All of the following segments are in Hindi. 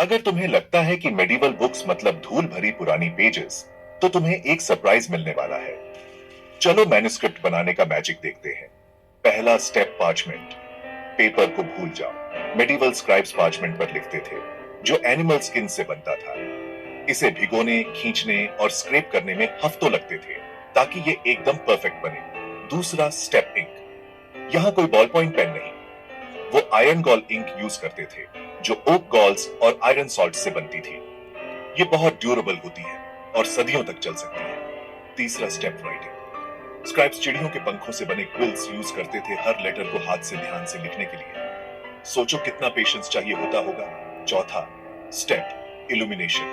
अगर तुम्हें लगता है कि मेडिवल बुक्स मतलब धूल भरी पुरानी पेजेस, तो तुम्हें एक सरप्राइज मिलने वाला है। चलो मैन्युस्क्रिप्ट बनाने का मैजिक देखते हैं। पहला स्टेप, पार्चमेंट। पेपर को भूल जाओ। मेडिवल स्क्राइब्स पार्चमेंट पर लिखते थे, जो एनिमल स्किन से बनता था। इसे भिगोने, खींचने और स्क्रैप करने में हफ्तों लगते थे, ताकि ये एकदम परफेक्ट बने। दूसरा स्टेप, इंक। यहाँ कोई बॉल पॉइंट पेन नहीं, वो आयरन गॉल इंक यूज करते थे, जो ओक गॉल्स और आयरन सॉल्ट से बनती थी। ये बहुत ड्यूरेबल होती है और सदियों तक चल सकती है। तीसरा स्टेप, राइटिंग। स्क्राइब्स चिड़ियों के पंखों से बने क्विल्स यूज करते थे हर लेटर को हाथ से ध्यान से लिखने के लिए। सोचो कितना पेशेंस चाहिए होता होगा। चौथा स्टेप, इल्यूमिनेशन।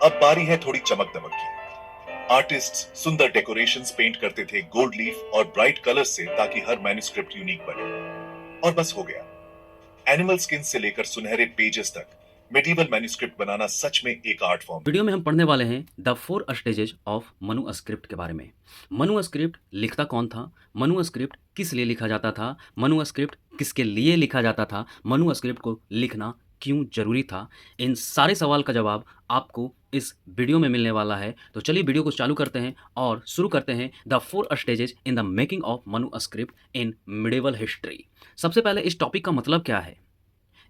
अब बारी है थोड़ी चमक दमक की। आर्टिस्ट्स सुंदर डेकोरेशंस पेंट करते थे गोल्ड लीफ और ब्राइट कलर्स से, ताकि हर मैन्युस्क्रिप्ट यूनिक बने। और बस हो गया। एनिमल स्किन से लेकर सुनहरे पेजेस तक मेडिवल मैन्युस्क्रिप्ट बनाना सच में एक आर्ट फॉर्म है। वीडियो में हम पढ़ने वाले हैं द 4 स्टेजेस ऑफ मनुस्क्रिप्ट के बारे में। मनुस्क्रिप्ट लिखता कौन था, मनुस्क्रिप्ट किस लिए लिखा जाता था, मनुस्क्रिप्ट किसके लिए लिखा जाता था, मनुस्क्रिप्ट को लिखना क्यों जरूरी था। इन सारे सवाल का जवाब आपको इस वीडियो में मिलने वाला है। तो चलिए वीडियो को चालू करते हैं और शुरू करते हैं the 4 stages in the making of manuscript in medieval history. सबसे पहले इस टॉपिक का मतलब क्या है।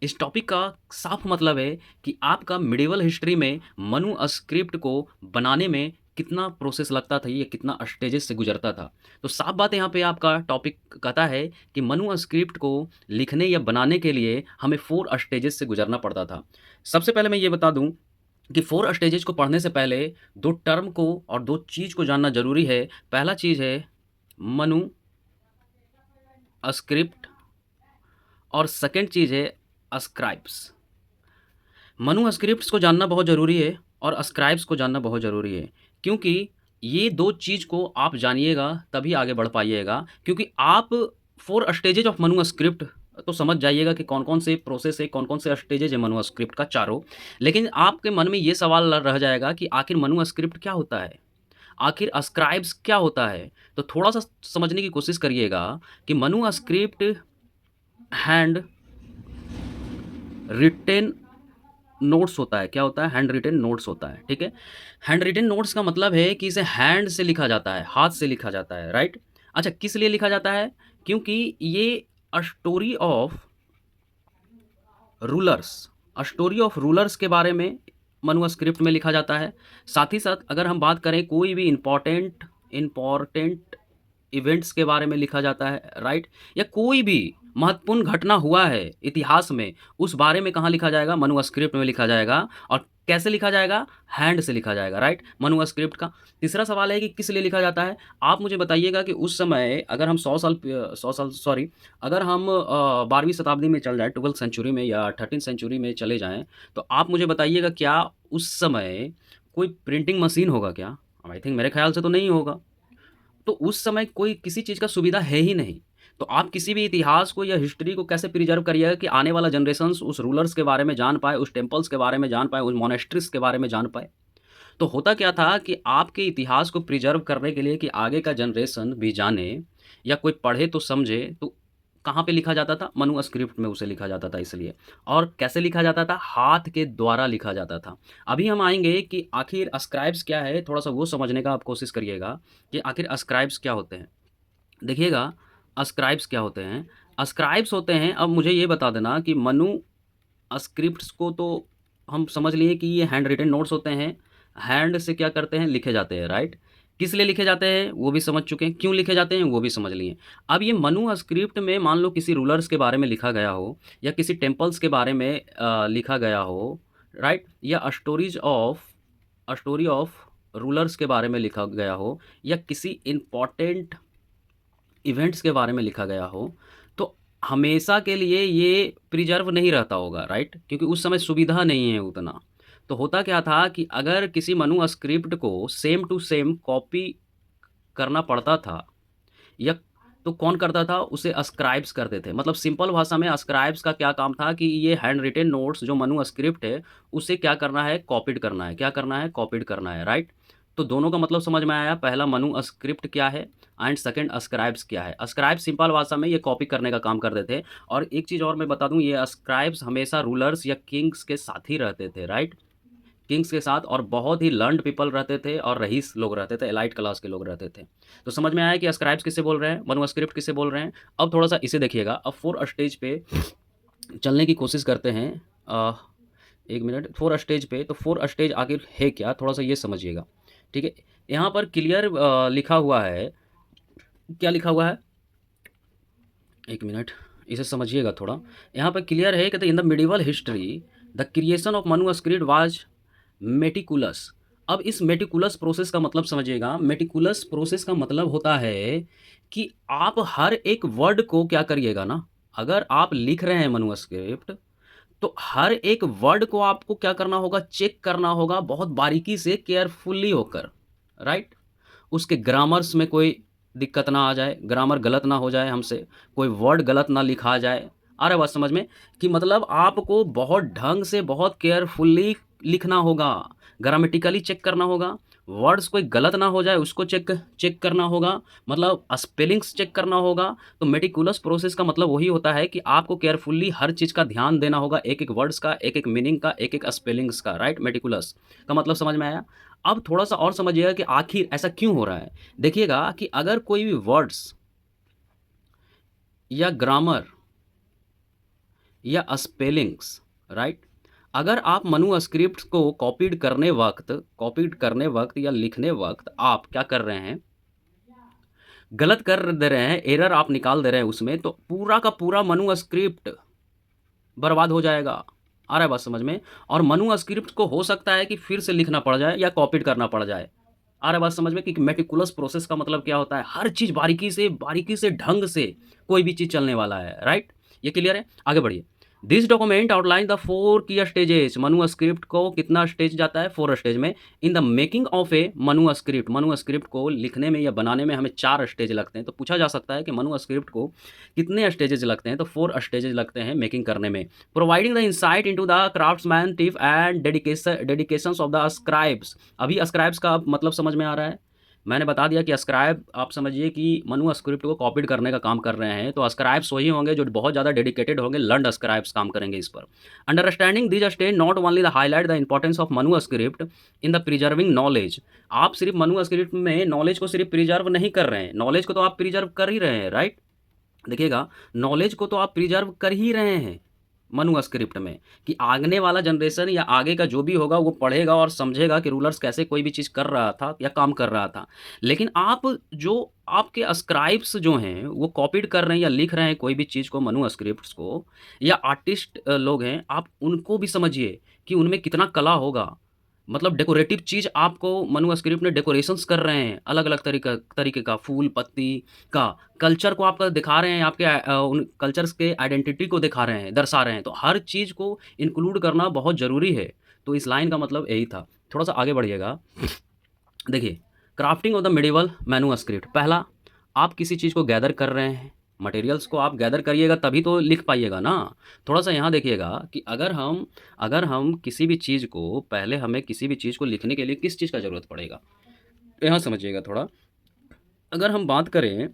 इस टॉपिक का साफ मतलब है कि आपका मिडिवल हिस्ट्री में मनुस्क्रिप्ट को बनाने में कितना प्रोसेस लगता था, ये कितना स्टेजेस से गुजरता था। तो साफ बात यहाँ पे आपका टॉपिक कहता है कि मनुस्क्रिप्ट को लिखने या बनाने के लिए हमें 4 स्टेजेस से गुजरना पड़ता था। सबसे पहले मैं ये बता दूं कि 4 स्टेजेस को पढ़ने से पहले 2 टर्म को और 2 चीज़ को जानना जरूरी है। पहला चीज़ है मनुस्क्रिप्ट और सेकेंड चीज़ है स्क्राइब्स। मनुस्क्रिप्ट्स को जानना बहुत ज़रूरी है और स्क्राइब्स को जानना बहुत ज़रूरी है, क्योंकि ये 2 चीज़ को आप जानिएगा तभी आगे बढ़ पाइएगा। क्योंकि आप 4 स्टेजेज ऑफ मनुस्क्रिप्ट तो समझ जाइएगा कि कौन-कौन से प्रोसेस है, कौन-कौन से स्टेजेज है मनुस्क्रिप्ट का चारों। लेकिन आपके मन में ये सवाल रह जाएगा कि आखिर मनुस्क्रिप्ट क्या होता है? आखिर स्क्राइब्स क्या होता है? तो थोड़ा-सा समझने की कोशिश करिएगा कि मनुस्क्रिप्ट हैंड रिटेन नोट्स होता है। क्या होता है? हैंड रिटेन नोट्स होता है, ठीक है? हैंड रिटेन नोट्स का मतलब है कि इसे हैंड से लिखा जाता है, हाथ से लिखा जाता है, राइट? अच्छा, किस लिए लिखा जाता है? क्योंकि ये a story of rulers story of rulers के बारे में मनुस्क्रिप्ट में लिखा जाता है। साथ ही साथ अगर हम बात करें कोई भी इम्पॉर्टेंट इवेंट्स के बारे में लिखा जाता है, राइट? या कोई भी महत्वपूर्ण घटना हुआ है इतिहास में, उस बारे में कहाँ लिखा जाएगा? मनुस्क्रिप्ट में लिखा जाएगा। और कैसे लिखा जाएगा? हैंड से लिखा जाएगा, राइट? मनुस्क्रिप्ट का तीसरा सवाल है कि किस लिए लिखा जाता है। आप मुझे बताइएगा कि उस समय अगर हम 100 साल सॉरी, अगर हम 12वीं शताब्दी में चल जाएँ, 12th सेंचुरी में या 13th सेंचुरी में चले जाएँ, तो आप मुझे बताइएगा क्या उस समय कोई प्रिंटिंग मशीन होगा क्या? आई थिंक मेरे ख़्याल से तो नहीं होगा। तो उस समय कोई किसी चीज़ का सुविधा है ही नहीं। तो आप किसी भी इतिहास को या हिस्ट्री को कैसे प्रिज़र्व करिएगा कि आने वाला जनरेशन्स उस रूलर्स के बारे में जान पाए, उस टेम्पल्स के बारे में जान पाए, उस मोनेस्ट्रीज़ के बारे में जान पाए। तो होता क्या था कि आपके इतिहास को प्रिज़र्व करने के लिए कि आगे का जनरेशन भी जाने या कोई पढ़े तो समझे, तो कहाँ पे लिखा जाता था? मनुस्क्रिप्ट में उसे लिखा जाता था इसलिए। और कैसे लिखा जाता था? हाथ के द्वारा लिखा जाता था। अभी हम आएँगे कि आखिर स्क्राइब्स क्या है, थोड़ा-सा वो समझने का आप कोशिश करिएगा कि आखिर स्क्राइब्स क्या होते हैं। देखिएगा, स्क्राइब्स क्या होते हैं? स्क्राइब्स होते हैं, अब मुझे ये बता देना कि मनुस्क्रिप्ट्स को तो हम समझ लिए कि ये हैंड रिटेन नोट्स होते हैं। हैंड से क्या करते हैं? लिखे जाते हैं, राइट? किस लिए लिखे जाते हैं? वो भी समझ चुके हैं। क्यों लिखे जाते हैं? वो भी समझ लिए। अब ये मनुस्क्रिप्ट में मान लो किसी रूलर्स के बारे में लिखा गया हो या किसी टेम्पल्स के बारे में लिखा गया हो, राइट? या स्टोरी ऑफ रूलर्स के बारे में लिखा गया हो या किसी इम्पोर्टेंट इवेंट्स के बारे में लिखा गया हो, तो हमेशा के लिए ये प्रिज़र्व नहीं रहता होगा, राइट? क्योंकि उस समय सुविधा नहीं है उतना। तो होता क्या था कि अगर किसी मनुस्क्रिप्ट को सेम टू सेम कॉपी करना पड़ता था, या तो कौन करता था? उसे स्क्राइब्स करते थे। मतलब सिंपल भाषा में स्क्राइब्स का क्या काम था कि ये हैंड रिटेन नोट्स जो मनुस्क्रिप्ट है, उसे क्या करना है? कॉपीड करना है। क्या करना है? कॉपीड करना है, राइट? तो दोनों का मतलब समझ में आया। पहला मनुस्क्रिप्ट क्या है एंड सेकंड अस्क्राइब्स क्या है। अस्क्राइब सिंपल भाषा में ये कॉपी करने का काम करते थे। और एक चीज़ और मैं बता दूं, ये अस्क्राइब्स हमेशा रूलर्स या किंग्स के साथ ही रहते थे, राइट। किंग्स के साथ, और बहुत ही लर्नड पीपल रहते थे और रईस लोग रहते थे, एलाइट क्लास के लोग रहते थे। तो समझ में आया कि अस्क्राइब्स किससे बोल रहे हैं, मनुस्क्रिप्ट किससे बोल रहे हैं। अब थोड़ा सा इसे देखिएगा। अब 4 स्टेज पे चलने की कोशिश करते हैं। एक मिनट, 4 स्टेज पे, तो 4 स्टेज आखिर है क्या, थोड़ा सा ये समझिएगा, ठीक है। यहाँ पर क्लियर लिखा हुआ है, क्या लिखा हुआ है, एक मिनट, इसे समझिएगा थोड़ा। यहाँ पर क्लियर है कि in the medieval history the creation of manuscript was meticulous. अब इस मेटिकुलस प्रोसेस का मतलब समझिएगा। मेटिकुलस प्रोसेस का मतलब होता है कि आप हर एक वर्ड को क्या करिएगा ना, अगर आप लिख रहे हैं मनुस्क्रिप्ट, तो हर एक वर्ड को आपको क्या करना होगा, चेक करना होगा बहुत बारीकी से, केयरफुली होकर, राइट। उसके ग्रामर्स में कोई दिक्कत ना आ जाए, ग्रामर गलत ना हो जाए हमसे, कोई वर्ड गलत ना लिखा जाए। आ रहा है बात समझ में, कि मतलब आपको बहुत ढंग से, बहुत केयरफुली लिखना होगा, ग्रामेटिकली चेक करना होगा, वर्ड्स कोई गलत ना हो जाए उसको चेक चेक करना होगा, मतलब स्पेलिंग्स चेक करना होगा। तो मेटिकुलस प्रोसेस का मतलब वही होता है कि आपको केयरफुली हर चीज़ का ध्यान देना होगा, एक एक वर्ड्स का, एक एक मीनिंग का, एक एक स्पेलिंग्स का, राइट। मेटिकुलस का मतलब समझ में आया। अब थोड़ा सा और समझिएगा कि आखिर ऐसा क्यों हो रहा है। देखिएगा कि अगर कोई भी वर्ड्स या ग्रामर या स्पेलिंग्स, राइट, अगर आप मनुस्क्रिप्ट को कॉपीड करने वक्त या लिखने वक्त आप क्या कर रहे हैं, गलत कर दे रहे हैं, एरर आप निकाल दे रहे हैं उसमें, तो पूरा का पूरा मनुस्क्रिप्ट बर्बाद हो जाएगा। आ रहा है बात समझ में। और मनुस्क्रिप्ट को हो सकता है कि फिर से लिखना पड़ जाए या कॉपीड करना पड़ जाए। आ रहा है बात समझ में कि मेटिकुलस प्रोसेस का मतलब क्या होता है, हर चीज़ बारीकी से ढंग से कोई भी चीज़ चलने वाला है, राइट। ये क्लियर है, आगे बढ़िए। दिस डॉक्यूमेंट आउटलाइन द 4 की स्टेजेस। मनुस्क्रिप्ट को कितना स्टेज जाता है, 4 स्टेज में। इन the making of A manuscript, manuscript को लिखने में या बनाने में हमें 4 स्टेज लगते हैं। तो पूछा जा सकता है कि मनुस्क्रिप्ट को कितने स्टेजेस लगते हैं, तो 4 स्टेजेस लगते हैं मेकिंग करने में। Providing the insight into the craftsmanship and dedications of the scribes. अभी स्क्राइब्स का मतलब समझ में आ रहा है। मैंने बता दिया कि स्क्राइब आप समझिए कि मनुस्क्रिप्ट को कॉपीड करने का काम कर रहे हैं। तो स्क्राइब्स वही होंगे जो बहुत ज़्यादा डेडिकेटेड होंगे, लर्नड स्क्राइब्स काम करेंगे इस पर। Understanding this stage not only the highlight the importance of manuscript in the preserving knowledge. आप सिर्फ मनुस्क्रिप्ट में नॉलेज को सिर्फ प्रिजर्व नहीं कर रहे हैं, नॉलेज को तो आप प्रिजर्व कर ही रहे हैं, राइट। देखिएगा, नॉलेज को तो आप प्रिजर्व कर ही रहे हैं मनुस्क्रिप्ट में, कि आगने वाला जनरेशन या आगे का जो भी होगा वो पढ़ेगा और समझेगा कि रूलर्स कैसे कोई भी चीज़ कर रहा था या काम कर रहा था। लेकिन आप जो आपके स्क्राइब्स जो हैं वो कॉपीड कर रहे हैं या लिख रहे हैं कोई भी चीज़ को, मनुस्क्रिप्ट्स को, या आर्टिस्ट लोग हैं, आप उनको भी समझिए कि उनमें कितना कला होगा। मतलब डेकोरेटिव चीज़ आपको मनुस्क्रिप्ट में डेकोरेशंस कर रहे हैं, अलग अलग तरीके का फूल पत्ती का कल्चर को आपका दिखा रहे हैं, आपके उन कल्चर्स के आइडेंटिटी को दिखा रहे हैं, दर्शा रहे हैं। तो हर चीज़ को इंक्लूड करना बहुत ज़रूरी है। तो इस लाइन का मतलब यही था। थोड़ा सा आगे बढ़िएगा। देखिए, crafting of the medieval manuscript. पहला, आप किसी चीज़ को गैदर कर रहे हैं, मटेरियल्स को आप गैदर करिएगा तभी तो लिख पाइएगा ना। थोड़ा सा यहाँ देखिएगा कि अगर हम किसी भी चीज़ को, पहले हमें किसी भी चीज़ को लिखने के लिए किस चीज़ का ज़रूरत पड़ेगा, यहाँ समझिएगा थोड़ा। अगर हम बात करें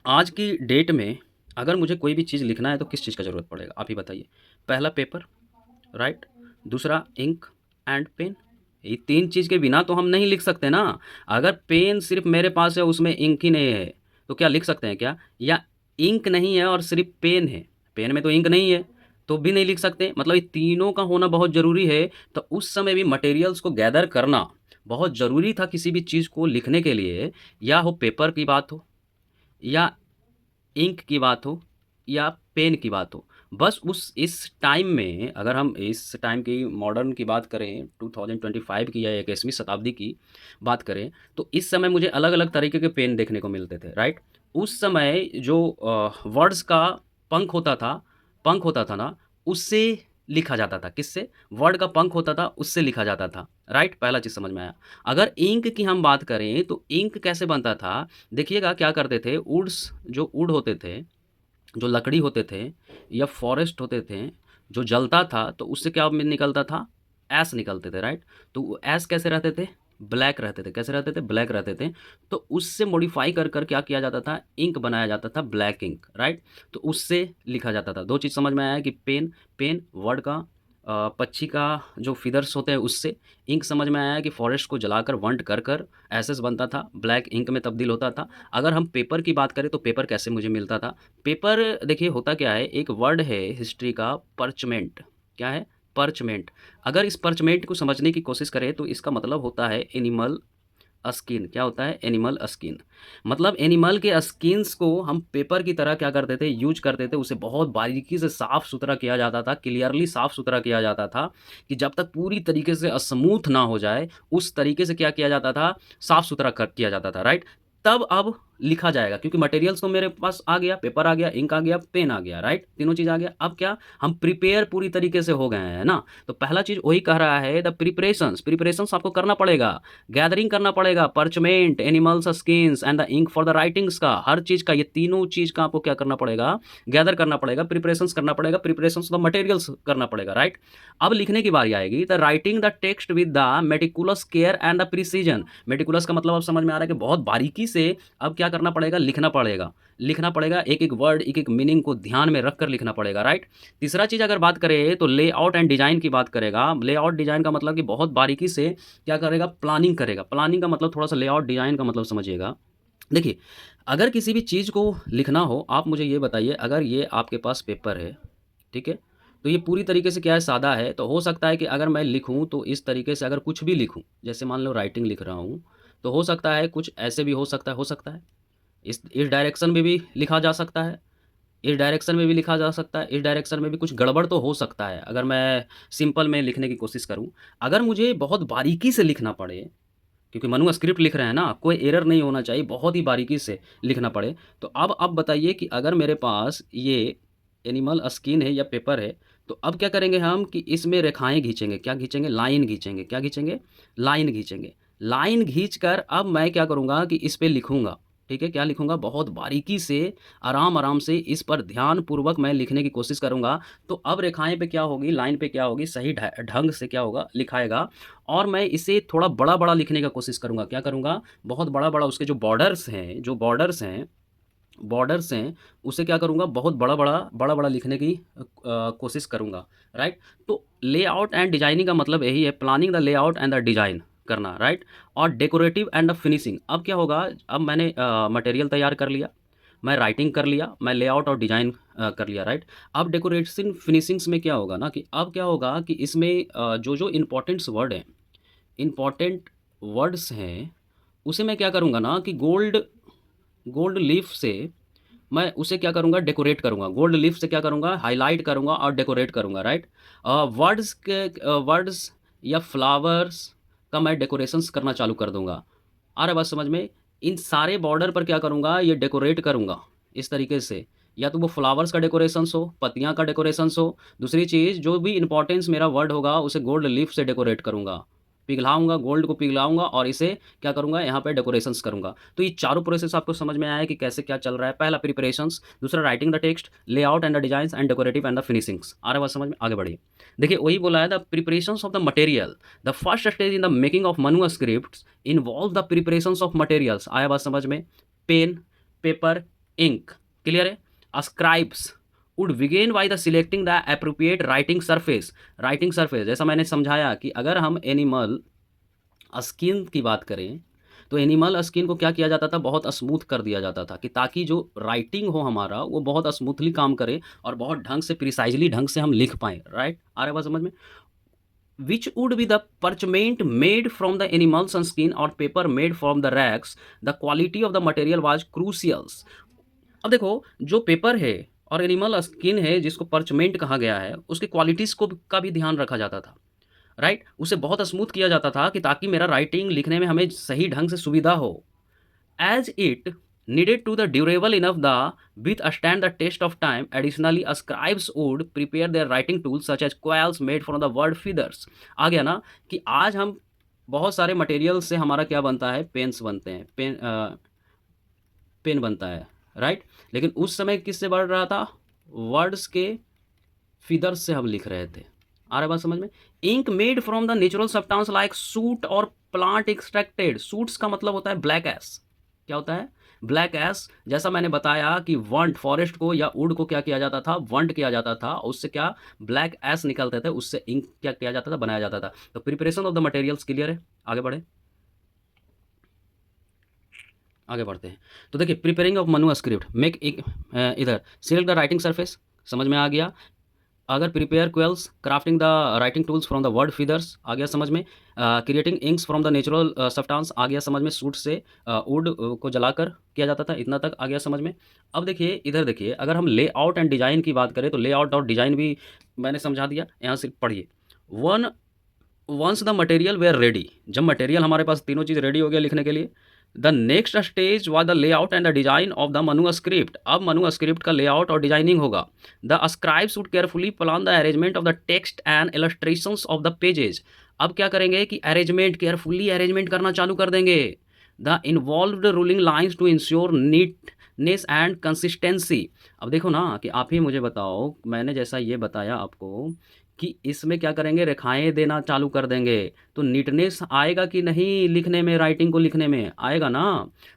आज की डेट में, अगर मुझे कोई भी चीज़ लिखना है तो किस चीज़ का ज़रूरत पड़ेगा, आप ही बताइए। पहला पेपर, राइट। दूसरा इंक एंड पेन। ये 3 चीज़ के बिना तो हम नहीं लिख सकते ना। अगर पेन सिर्फ मेरे पास है, उसमें इंक ही नहीं है, तो क्या लिख सकते हैं क्या? या इंक नहीं है और सिर्फ पेन है, पेन में तो इंक नहीं है, तो भी नहीं लिख सकते। मतलब ये तीनों का होना बहुत ज़रूरी है। तो उस समय भी मटेरियल्स को गैदर करना बहुत ज़रूरी था किसी भी चीज़ को लिखने के लिए, या हो पेपर की बात हो, या इंक की बात हो, या पेन की बात हो। बस उस इस टाइम में, अगर हम इस टाइम की मॉडर्न की बात करें, 2025 की या 21वीं शताब्दी की बात करें, तो इस समय मुझे अलग अलग तरीके के पेन देखने को मिलते थे, राइट। उस समय जो वर्ड्स का पंख होता था ना, उससे लिखा जाता था। किससे? वर्ड का पंख होता था, उससे लिखा जाता था, राइट। पहला चीज़ समझ में आया। अगर इंक की हम बात करें तो इंक कैसे बनता था, देखिएगा क्या करते थे, जो वुड होते थे, जो लकड़ी होते थे, या फॉरेस्ट होते थे, जो जलता था तो उससे क्या निकलता था, ऐश निकलते थे, राइट। तो वो ऐश कैसे रहते थे, ब्लैक रहते थे। कैसे रहते थे? ब्लैक रहते थे। तो उससे मॉडिफ़ाई कर कर क्या किया जाता था? इंक बनाया जाता था, ब्लैक इंक, राइट? तो उससे लिखा जाता था। 2 चीज़ समझ में आया कि पेन पेन वर्ड का पक्षी का जो फ़ीदर्स होते हैं उससे। इंक समझ में आया कि फ़ॉरेस्ट को जलाकर बर्न कर कर एशेज़ बनता था, ब्लैक इंक में तब्दील होता था। अगर हम पेपर की बात करें तो पेपर कैसे मुझे मिलता था? पेपर देखिए होता क्या है, एक वर्ड है हिस्ट्री का परचमेंट। क्या है? परचमेंट। अगर इस परचमेंट को समझने की कोशिश करें तो इसका मतलब होता है एनिमल स्किन। क्या होता है? Animal skin. मतलब एनिमल के स्किन्स को हम पेपर की तरह क्या करते थे? यूज़ करते थे। उसे बहुत बारीकी से साफ़-सुथरा किया जाता था, क्लियरली साफ़-सुथरा किया जाता था कि जब तक पूरी तरीके से स्मूथ ना हो जाए, उस तरीके से क्या किया जाता था? साफ़-सुथरा कर किया जाता था, राइट? तब अब लिखा जाएगा क्योंकि मटेरियल्स तो मेरे पास आ गया, पेपर आ गया, इंक आ गया, पेन आ गया, राइट? तीनों चीज़ आ गया। अब क्या? हम प्रिपेयर पूरी तरीके से हो गए हैं, है ना? तो पहला चीज़ वही कह रहा है द प्रिपरेशंस, प्रिपरेशंस आपको करना पड़ेगा। गैदरिंग करना पड़ेगा, parchment, animals skins and the ink for the writings का, हर चीज़ का, ये तीनों चीज़ का आपको क्या करना पड़ेगा? गैदर करना पड़ेगा, प्रिपरेशंस करना पड़ेगा, प्रिपरेशंस ऑफ द मटेरियल्स करना पड़ेगा, राइट? अब लिखने की बारी आएगी the writing the text with the meticulous care and the precision. Meticulous का मतलब अब समझ में आ रहा है कि बहुत बारीकी से अब क्या करना पड़ेगा? लिखना पड़ेगा। लिखना पड़ेगा, एक-एक वर्ड, एक-एक मीनिंग को ध्यान में रखकर लिखना पड़ेगा, राइट? तीसरा चीज़ अगर बात करें तो लेआउट एंड डिज़ाइन की बात करेगा। लेआउट डिज़ाइन का मतलब कि बहुत बारीकी से क्या करेगा? प्लानिंग करेगा। प्लानिंग का मतलब थोड़ा-सा लेआउट डिज़ाइन का मतलब समझिएगा। देखिए, अगर किसी भी चीज़ को लिखना हो, आप मुझे ये बताइए अगर ये आपके पास पेपर है, ठीक है? तो ये पूरी तरीके से क्या है? सादा है, तो हो सकता है कि अगर मैं लिखूँ तो इस तरीके से अगर कुछ भी लिखूँ, जैसे मान लो राइटिंग लिख रहा हूँ, तो हो सकता है कुछ ऐसे भी हो सकता है, हो सकता है। इस डायरेक्शन में भी लिखा जा सकता है, इस डायरेक्शन में भी लिखा जा सकता है, इस डायरेक्शन में भी कुछ गड़बड़ तो हो सकता है, अगर मैं सिंपल में लिखने की कोशिश करूँ। अगर मुझे बहुत बारीकी से लिखना पड़े, क्योंकि मनुस्क्रिप्ट लिख रहे हैं ना, कोई एरर नहीं होना चाहिए, बहुत ही बारीकी से लिखना पड़े। तो अब आप बताइए कि अगर मेरे पास ये एनिमल स्किन है या पेपर है, तो अब क्या करेंगे हम कि इसमें रेखाएँ खींचेंगे। क्या खींचेंगे? लाइन खींचेंगे। क्या खींचेंगे? लाइन खींचेंगे। लाइन खींचकर अब मैं क्या करूँगा कि इस पे लिखूँगा, ठीक है? क्या लिखूँगा? बहुत बारीकी से, आराम-आराम से इस पर ध्यानपूर्वक मैं लिखने की कोशिश करूँगा। तो अब रेखाएँ पे क्या होगी, लाइन पे क्या होगी, सही ढंग से क्या होगा, लिखाएगा। और मैं इसे थोड़ा बड़ा-बड़ा लिखने का कोशिश करूँगा। क्या करूँगा? बहुत बड़ा-बड़ा उसके जो बॉर्डर्स हैं, उसे क्या करूँगा? बहुत बड़ा-बड़ा लिखने की कोशिश करूँगा, राइट? तो लेआउट एंड डिज़ाइनिंग का मतलब यही है, planning the layout and the design करना, राइट? और डेकोरेटिव एंड द फिनिशिंग। अब क्या होगा? अब मैंने मटेरियल तैयार कर लिया, मैं राइटिंग कर लिया, मैं लेआउट और डिज़ाइन कर लिया, राइट? अब डेकोरेशन फिनिशिंग्स में क्या होगा ना कि अब क्या होगा कि इसमें जो-जो इम्पोर्टेंट वर्ड्स हैं, उसे मैं क्या करूँगा ना कि गोल्ड गोल्ड लीफ से मैं उसे क्या करूँगा? डेकोरेट करूँगा। गोल्ड लीफ से क्या करूँगा? हाइलाइट करूँगा और डेकोरेट करूँगा, राइट? वर्ड्स या फ्लावर्स का मैं डेकोरेशंस करना चालू कर दूँगा। आ रहा है बात समझ में? इन सारे बॉर्डर पर क्या करूँगा? ये डेकोरेट करूँगा, इस तरीके से। या तो वो फ्लावर्स का डेकोरेशंस हो, पत्तियाँ का डेकोरेशंस हो। दूसरी चीज़, जो भी इम्पोर्टेंस मेरा वर्ड होगा, उसे गोल्ड लीफ से डेकोरेट करूँगा। पिघलाऊँगा, गोल्ड को पिघलाऊँगा और इसे क्या करूँगा? यहाँ पे डेकोरेशंस करूँगा। तो ये चारों प्रोसेस आपको समझ में आया है कि कैसे क्या चल रहा है। पहला प्रिपरेशंस, दूसरा writing the text, layout and the designs and decorative and the finishings. आ रहा है बात समझ में? आगे बढ़िए। देखिए वही बोला है the preparations of the material. The first stage in the making of manuscripts involve the preparations of materials. आया बात समझ में? Pen, paper, ink. क्लियर है? Scribes would begin by the selecting the appropriate writing surface. Writing surface जैसा मैंने समझाया कि अगर हम एनिमल स्किन की बात करें, तो एनिमल स्किन को क्या किया जाता था? बहुत स्मूथ कर दिया जाता था कि ताकि जो राइटिंग हो हमारा, वो बहुत स्मूथली काम करे और बहुत ढंग से, प्रिसाइज़ली ढंग से हम लिख पाएँ, राइट? आ रहा है बात समझ में? Which would be the parchment made from the animal's skin or paper made from the rags, the quality of the material was crucial। अब देखो, जो पेपर है और एनिमल स्किन है जिसको परचमेंट कहा गया है, उसकी क्वालिटीज़ को का भी ध्यान रखा जाता था, राइट? उसे बहुत स्मूथ किया जाता था कि ताकि मेरा राइटिंग लिखने में हमें सही ढंग से सुविधा हो। As it needed to the durable enough the withstand the test of time. Additionally, scribes would prepare their writing tools such as quills made from the word feathers। आ गया ना कि आज हम बहुत सारे मटेरियल से हमारा क्या बनता है? पेन्स बनते हैं, पेन बनता है, राइट? लेकिन उस समय किससे बढ़ रहा था? वर्ड्स के फीदर्स से हम लिख रहे थे। आ रहा है बात समझ में? Ink made from the natural substance like soot और प्लांट एक्सट्रैक्टेड। सूट्स का मतलब होता है ब्लैक एश। क्या होता है? Black ash. जैसा मैंने बताया कि वंट, फॉरेस्ट को या वुड को क्या किया जाता था? वंट किया जाता था, उससे क्या ब्लैक एश निकलते थे, उससे इंक क्या किया जाता था? बनाया जाता था। तो preparation of the materials clear है? आगे बढ़े, आगे बढ़ते हैं। तो देखिए, preparing of Manu script, make एक इधर सिलेक्ट द राइटिंग सरफेस, समझ में आ गया। अगर prepare quills, crafting the writing tools from the word feathers, आ गया समझ में। Creating inks from the natural substance, आ गया समझ में। सूट से वुड को जलाकर किया जाता था, इतना तक आ गया समझ में। अब देखिए इधर देखिए, अगर हम लेआउट एंड डिजाइन की बात करें तो लेआउट और डिजाइन भी मैंने समझा दिया, यहाँ से पढ़िए। One once the material were ready, जब मटेरियल हमारे पास तीनों चीज़ रेडी हो गया लिखने के लिए, the next stage was the layout and the design of the Manu script. अब मनु स्क्रिप्ट का लेआउट और डिजाइनिंग होगा। The scribe should carefully plan the arrangement of the text and illustrations of the pages. अब क्या करेंगे कि अरेंजमेंट, केयरफुली अरेंजमेंट करना चालू कर देंगे। The involved ruling lines to ensure neatness and consistency. अब देखो ना कि आप ही मुझे बताओ, मैंने जैसा ये बताया आपको कि इसमें क्या करेंगे, रेखाएं देना चालू कर देंगे, तो नीटनेस आएगा कि नहीं लिखने में? राइटिंग को लिखने में आएगा ना,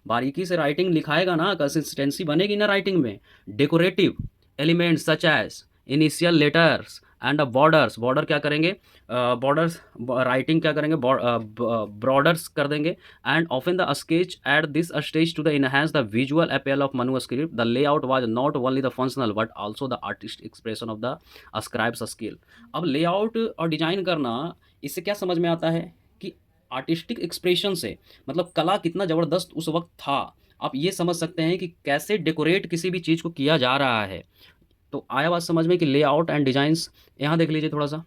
बारीकी से राइटिंग लिखाएगा ना, कंसिस्टेंसी बनेगी ना राइटिंग में। Decorative elements such as initial letters and borders, border क्या करेंगे, बॉर्डर्स राइटिंग क्या करेंगे, ब्रॉडर्स कर देंगे। And often the sketch at this stage to the enhance the visual appeal of manuscript, the layout was not only the functional but also the artist expression of the scribes skill. अब लेआउट और डिजाइन करना, इससे क्या समझ में आता है कि आर्टिस्टिक एक्सप्रेशन से मतलब कला कितना ज़बरदस्त उस वक्त था। आप ये समझ सकते हैं कि कैसे डेकोरेट किसी भी चीज़ को किया जा रहा है। तो आया बात समझ में कि लेआउट एंड डिजाइंस। यहाँ देख लीजिए थोड़ा सा,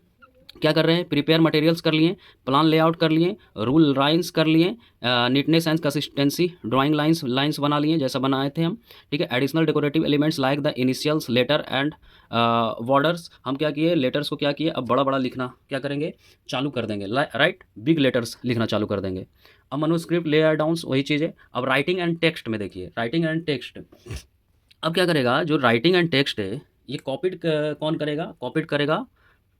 क्या कर रहे हैं, प्रिपेयर मटेरियल्स कर लिए, प्लान लेआउट कर लिए, रूल लाइंस कर लिए, neatness and consistency drawing lines बना लिए जैसा बनाए थे हम, ठीक है। Additional decorative elements like the initials letter and borders, हम क्या किए, लेटर्स को क्या किए, अब बड़ा बड़ा लिखना क्या करेंगे, चालू कर देंगे, राइट, बिग लेटर्स लिखना चालू कर देंगे। अब मनुस्क्रिप्ट लेयर डाउन्स वही चीज़ है। अब राइटिंग एंड टेक्स्ट में देखिए, राइटिंग एंड टेक्स्ट अब क्या करेगा, जो राइटिंग एंड टेक्स्ट है ये कॉपीड कौन करेगा, कॉपीड करेगा।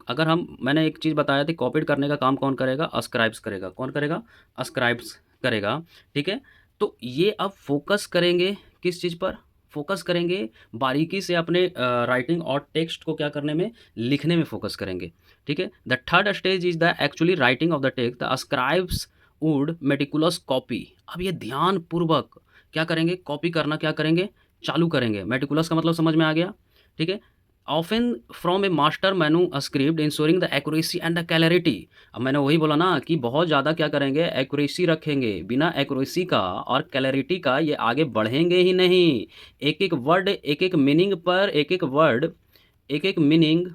अगर हम, मैंने एक चीज़ बताया थी, कॉपीड करने का काम कौन करेगा, अस्क्राइब्स करेगा। कौन करेगा, अस्क्राइब्स करेगा, ठीक है। तो ये अब फोकस करेंगे किस चीज़ पर, फोकस करेंगे बारीकी से अपने राइटिंग और टेक्स्ट को क्या करने में, लिखने में फोकस करेंगे, ठीक है। The third stage is the actually writing of the text, the ascribes would meticulous copy. अब ये ध्यान पूर्वक क्या करेंगे, कॉपी करना क्या करेंगे, चालू करेंगे। मेटिकुलस का मतलब समझ में आ गया, ठीक है। ऑफन फ्रॉम ए मास्टर मैनू script ensuring the accuracy and the clarity. अब मैंने वही बोला ना कि बहुत ज़्यादा क्या करेंगे, एक्यूरेसी रखेंगे। बिना एक्यूरेसी का और क्लैरिटी का ये आगे बढ़ेंगे ही नहीं। एक एक वर्ड, एक एक मीनिंग पर, एक एक वर्ड, एक एक मीनिंग,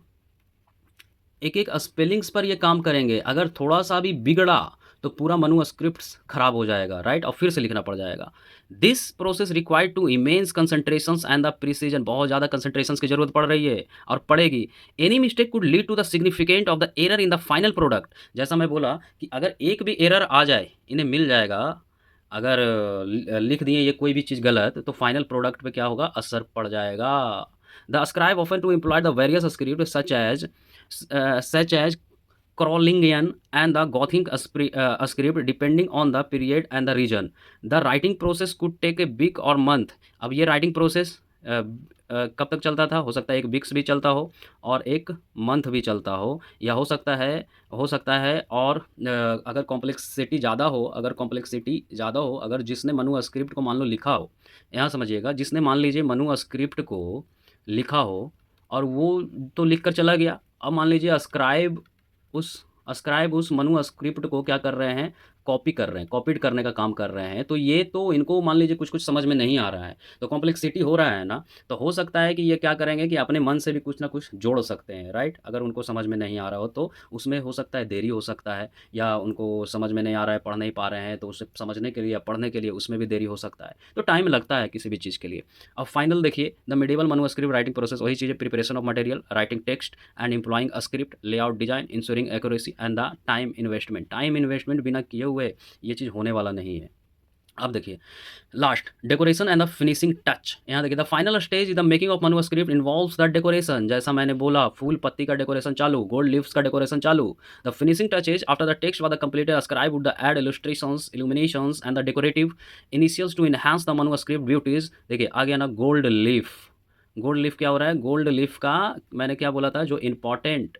एक एक स्पेलिंग्स पर ये काम करेंगे। अगर थोड़ा सा भी बिगड़ा तो पूरा मनु स्क्रिप्ट खराब हो जाएगा, राइट, और फिर से लिखना पड़ जाएगा। This process required to immense concentration and the precision, बहुत ज़्यादा कंसंट्रेशन की जरूरत पड़ रही है और पड़ेगी। Any mistake could lead to the significant of the error in the final product. जैसा मैं बोला कि अगर एक भी एरर आ जाए, इन्हें मिल जाएगा। अगर लिख दिए ये कोई भी चीज़ गलत, तो फाइनल प्रोडक्ट पे क्या होगा, असर पड़ जाएगा। The scribe often to employ the various script such as Carolingian and the Gothic script depending on the period and the region. The writing process could take a week or month. अब ये writing process कब तक चलता था, हो सकता है एक वीक्स भी चलता हो और एक मंथ भी चलता हो, या हो सकता है और अगर कॉम्प्लेक्सिटी ज़्यादा हो, अगर जिसने मनु स्क्रिप्ट को मान लो लिखा हो, यहाँ समझिएगा, जिसने मान लीजिए मनु स्क्रिप्ट को लिखा हो और वो तो लिख कर चला गया। अब मान लीजिए अस्क्राइब उस मनु स्क्रिप्ट को क्या कर रहे हैं, कॉपी कर रहे हैं, कॉपीड करने का काम कर रहे हैं। तो ये तो इनको मान लीजिए कुछ कुछ समझ में नहीं आ रहा है, तो कॉम्प्लेक्सिटी हो रहा है ना, तो हो सकता है कि ये क्या करेंगे कि अपने मन से भी कुछ ना कुछ जोड़ सकते हैं, राइट। अगर उनको समझ में नहीं आ रहा हो तो उसमें हो सकता है देरी हो सकता है, या उनको समझ में नहीं आ रहा है, पढ़ नहीं पा रहे हैं, तो उसे समझने के लिए या पढ़ने के लिए उसमें भी देरी हो सकता है। तो टाइम लगता है किसी भी चीज़ के लिए। अब फाइनल देखिए, the medieval Manu script writing process वही चीज़ है, preparation of material, writing text and employing a script, layout, design, ensuring accuracy and the time investment. Time investment बिना किए हुए ये चीज़ होने वाला नहीं है। अब देखिए last decoration and the finishing touch. यहाँ देखिए the final stage the making of manuscript involves the decoration. जैसा मैंने बोला, फूल पत्ती का डेकोरेशन चालू, गोल्ड लीव्स का डेकोरेशन चालू। The finishing touch is after the text was completed scribe would the add illustrations, illuminations and the decorative initials to enhance the manuscript beauties. देखिए आ गया ना गोल्ड लीफ। गोल्ड लीफ क्या हो रहा है? गोल्ड लीफ का मैंने क्या बोला था, जो इम्पॉर्टेंट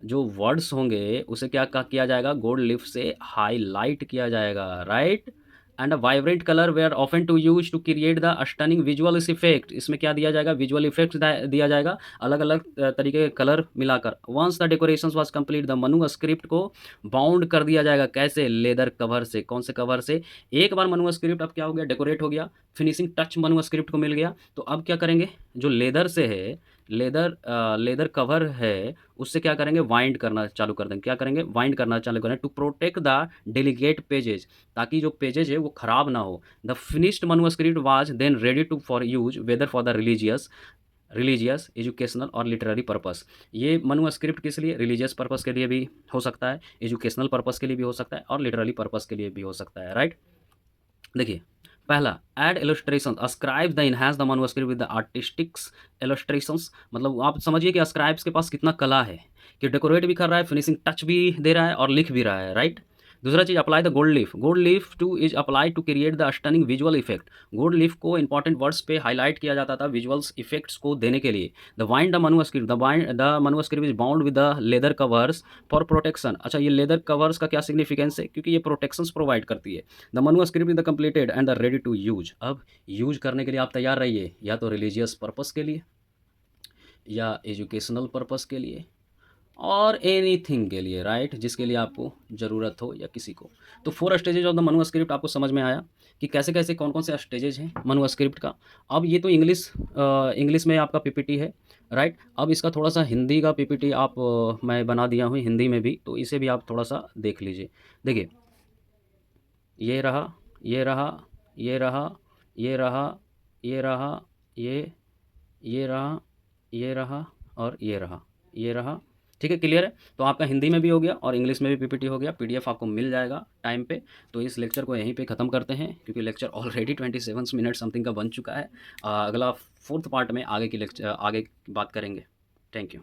जो वर्ड्स होंगे उसे क्या किया जाएगा? गोल्ड लीफ से हाईलाइट किया जाएगा, right. And a vibrant colour were often to use to create the stunning visual effect. इसमें क्या दिया जाएगा? विजुअल इफेक्ट दिया जाएगा, अलग अलग तरीके के कलर मिलाकर। Once the decoration was complete the manuscript को बाउंड कर दिया जाएगा। कैसे? लेदर कवर से। कौन से कवर से? एक बार मैन्युस्क्रिप्ट अब क्या हो गया? डेकोरेट हो गया, फिनिशिंग टच मैन्युस्क्रिप्ट को मिल गया, तो अब क्या करेंगे? जो लेदर से है, लेदर कवर है, उससे क्या करेंगे? वाइंड करना चालू कर देंगे। क्या करेंगे? वाइंड करना चालू करें to protect the delicate pages, ताकि जो पेजेज है वो खराब ना हो। The finished manuscript was then ready to for use whether for the religious educational और लिटरेरी पर्पस। ये मैन्युस्क्रिप्ट किस लिए? रिलीजियस पर्पस के लिए भी हो सकता है, एजुकेशनल पर्पस के लिए भी हो सकता है, और लिटरेरी पर्पस के लिए भी हो सकता है, राइट। देखिए पहला add illustration a scribe the enhance the manuscript with the artistics illustrations. मतलब आप समझिए कि अस्क्राइब्स के पास कितना कला है कि डेकोरेट भी कर रहा है, फिनिशिंग टच भी दे रहा है और लिख भी रहा है, राइट। दूसरा चीज apply the gold leaf. Gold leaf to is apply to create the stunning visual effect. गोल्ड लीफ को इंपॉर्टेंट वर्ड्स पे हाईलाइट किया जाता था विजुअल्स इफेक्ट्स को देने के लिए। The bind the manuscript the manuscript is bound with the leather covers for protection. अच्छा, ये लेदर कवर्स का क्या सिग्निफिकेंस है? क्योंकि ये प्रोटेक्शंस प्रोवाइड करती है। The manuscript is the completed and the ready to use. अब यूज करने के लिए आप तैयार रहिए, या तो रिलीजियस पर्पस के लिए, या एजुकेशनल पर्पस के लिए, और एनीथिंग के लिए, राइट, जिसके लिए आपको ज़रूरत हो या किसी को। तो 4 स्टेजेज ऑफ द मैन्युस्क्रिप्ट आपको समझ में आया कि कैसे कैसे कौन कौन से स्टेजेज हैं मैन्युस्क्रिप्ट का। अब ये तो इंग्लिश में आपका पीपीटी है, राइट। अब इसका थोड़ा सा हिंदी का पीपीटी मैं बना दिया हूँ हिंदी में भी, तो इसे भी आप थोड़ा सा देख लीजिए। देखिए ये रहा, ये रहा, ये रहा, ये रहा, ये रहा, ये रहा, ये रहा, और ये रहा। ठीक है, क्लियर है? तो आपका हिंदी में भी हो गया और इंग्लिश में भी पीपीटी हो गया। पीडीएफ आपको मिल जाएगा टाइम पे। तो इस लेक्चर को यहीं पे ख़त्म करते हैं, क्योंकि लेक्चर ऑलरेडी 27 मिनट समथिंग का बन चुका है। अगला 4th पार्ट में आगे की बात करेंगे। Thank you.